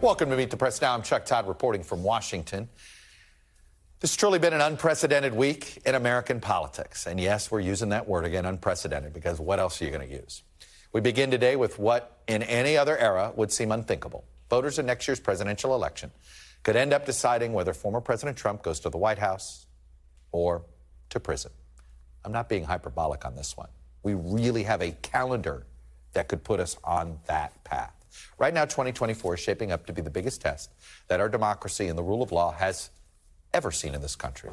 Welcome to Meet the Press Now. I'm Chuck Todd reporting from Washington. This has truly been an unprecedented week in American politics. And yes, we're using that word again, unprecedented, because what else are you going to use? We begin today with what in any other era would seem unthinkable. Voters in next year's presidential election could end up deciding whether former President Trump goes to the White House or to prison. I'm not being hyperbolic on this one. We really have a calendar that could put us on that path. Right now, 2024 is shaping up to be the biggest test that our democracy and the rule of law has ever seen in this country.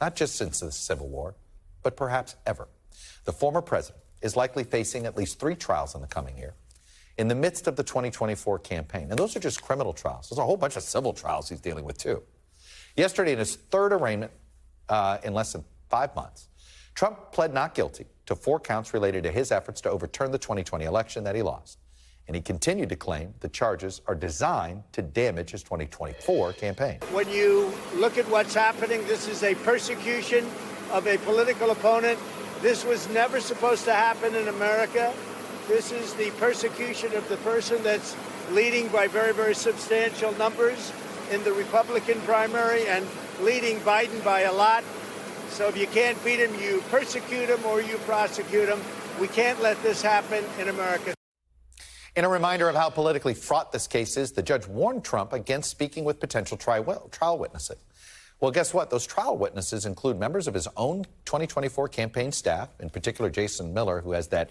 Not just since the Civil War, but perhaps ever. The former president is likely facing at least 3 trials in the coming year in the midst of the 2024 campaign. And those are just criminal trials. There's a whole bunch of civil trials he's dealing with, too. Yesterday, in his third arraignment in less than 5 months, Trump pled not guilty to 4 counts related to his efforts to overturn the 2020 election that he lost. And he continued to claim the charges are designed to damage his 2024 campaign. When you look at what's happening, this is a persecution of a political opponent. This was never supposed to happen in America. This is the persecution of the person that's leading by very, very substantial numbers in the Republican primary and leading Biden by a lot. So if you can't beat him, you persecute him or you prosecute him. We can't let this happen in America. In a reminder of how politically fraught this case is, the judge warned Trump against speaking with potential trial witnesses. Well, guess what? Those trial witnesses include members of his own 2024 campaign staff, in particular Jason Miller, who has that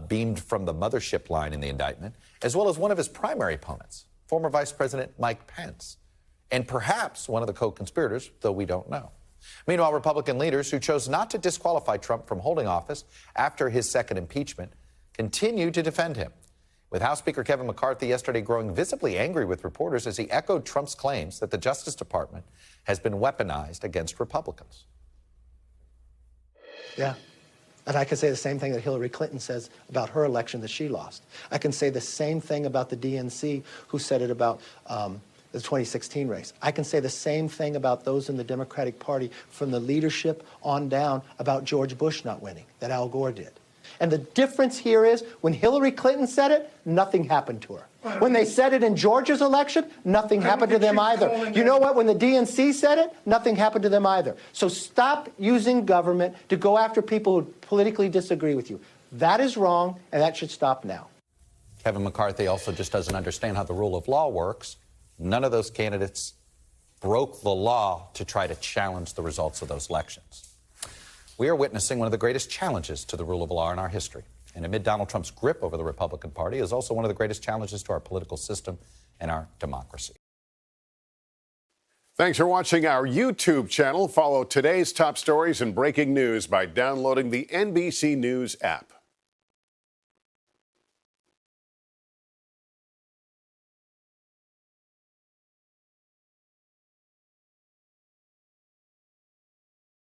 beamed from the mothership line in the indictment, as well as one of his primary opponents, former Vice President Mike Pence, and perhaps one of the co-conspirators, though we don't know. Meanwhile, Republican leaders who chose not to disqualify Trump from holding office after his second impeachment continue to defend him, with House Speaker Kevin McCarthy yesterday growing visibly angry with reporters as he echoed Trump's claims that the Justice Department has been weaponized against Republicans. Yeah. And I can say the same thing that Hillary Clinton says about her election that she lost. I can say the same thing about the DNC who said it about the 2016 race. I can say the same thing about those in the Democratic Party from the leadership on down about George Bush not winning, that Al Gore did. And the difference here is when Hillary Clinton said it, nothing happened to her. When they said it in Georgia's election, nothing happened to them either. You know what? When the DNC said it, nothing happened to them either. So stop using government to go after people who politically disagree with you. That is wrong, and that should stop now. Kevin McCarthy also just doesn't understand how the rule of law works. None of those candidates broke the law to try to challenge the results of those elections. We are witnessing one of the greatest challenges to the rule of law in our history. And amid Donald Trump's grip over the Republican Party is also one of the greatest challenges to our political system and our democracy. Thanks for watching our YouTube channel. Follow today's top stories and breaking news by downloading the NBC News app.